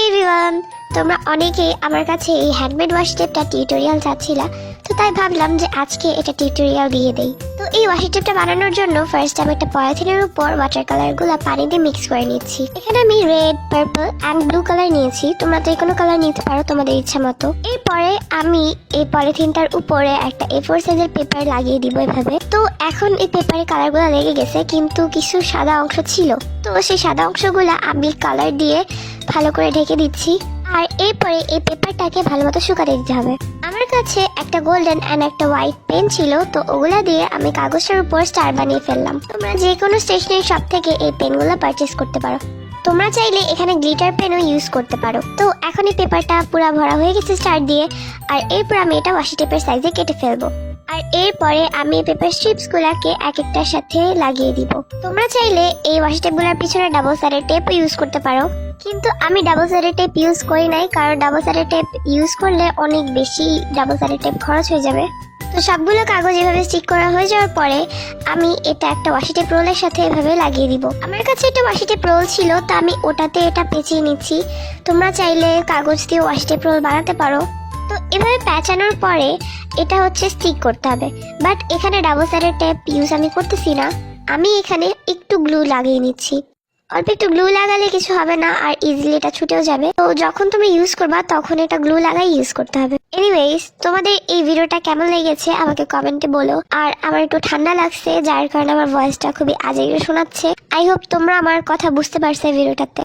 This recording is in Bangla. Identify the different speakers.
Speaker 1: এভরিওয়ান, তোমরা অনেকেই আমার কাছে এই হ্যান্ডমেড ওয়াশি টেপটা টিউটোরিয়াল চাচ্ছিলা, তো তাই ভাবলাম যে আজকে এটা টিউটোরিয়াল দিয়ে দেই। তো এই ওয়াশি টেপটা বানানোর জন্য ফার্স্ট আমি একটা পলিথিনের উপর ওয়াটার কালারগুলো পানি দিয়ে মিক্স করে নিচ্ছি। এখানে আমি red, purple and blue colour নিয়েছি, তোমরা যে কোনো কালার নিতে পারো তোমাদের ইচ্ছা মতো। এরপরে আমি এই পলিথিনটার উপরে একটা A4 সাইজের পেপার লাগিয়ে দিব এভাবে। তো এখন এই পেপারে কালারগুলো লেগে গেছে, কিন্তু কিছু সাদা অংশ ছিল, তো সেই সাদা অংশগুলো আমি কালার দিয়ে ভালো করে ঢেকে দিচ্ছি। আর এরপরে এই পেপারটাকে ভালো মতো শুকাতে দিতে হবে। আমার কাছে একটা গোল্ডেন অ্যান্ড একটা হোয়াইট পেন ছিল, তো ওগুলা দিয়ে আমি কাগজের উপর স্টার বানিয়ে ফেললাম। তোমরা যে কোনো স্টেশনারি শপ থেকে এই পেনগুলো পারচেস করতে পারো। তোমরা চাইলে এখানে গ্লিটার পেনও ইউজ করতে পারো। তো এখন এই পেপারটা পুরো ভরা হয়ে গেছে স্টার দিয়ে, আর এরপর আমি এটা ওয়াশি টেপের সাইজে কেটে ফেলবো। আর এরপরে আমি পেপার স্ট্রিপস গুলাকে এক একটার সাথে লাগিয়ে দিব। তোমরা চাইলে এই ওয়াশি টেপগুলোর পিছনে ডাবল সাইডের টেপ ইউজ করতে পারো, কিন্তু আমি ডাবল সাইডের টেপ ইউজ করি নাই, কারণ ডাবল সাইডের টেপ ইউজ করলে অনেক বেশি ডাবল সাইডের টেপ খরচ হয়ে যাবে। তো সবগুলো কাগজ এভাবে স্টিক করা হয়ে যাওয়ার পরে আমি এটা একটা ওয়াশি টেপ রোলের সাথে এভাবে লাগিয়ে দিব। আমার কাছে একটা ওয়াশি টেপ রোল ছিল, তো আমি ওটাতে এটা পেঁচিয়ে নিচ্ছি। তোমরা চাইলে কাগজ দিয়ে ওয়াশি টেপ রোল বানাতে পারো। তো এভাবে প্যাঁচানোর পরে এটা হচ্ছে স্টিক করতে হবে, বাট এখানে ডাবল সাইডের টেপ ইউজ আমি করতেছি না, আমি এখানে একটু গ্লু লাগিয়ে নিচ্ছি। অল্প একটু গ্লু লাগালে কিছু হবে না, আর ইজিলি এটা ছুটেও যাবে। তো যখন তুমি ইউজ করবা তখন এটা গ্লু লাগাই ইউজ করতে হবে। এনিওয়েজ, তোমাদের এই ভিডিওটা কেমন লেগেছে আমাকে কমেন্টে বলো। আর আমার একটু ঠান্ডা লাগছে, যার কারণে আমার ভয়েসটা খুবই আজেগে শোনাচ্ছে। আই হোপ তোমরা আমার কথা বুঝতে পারছো ভিডিওটাতে।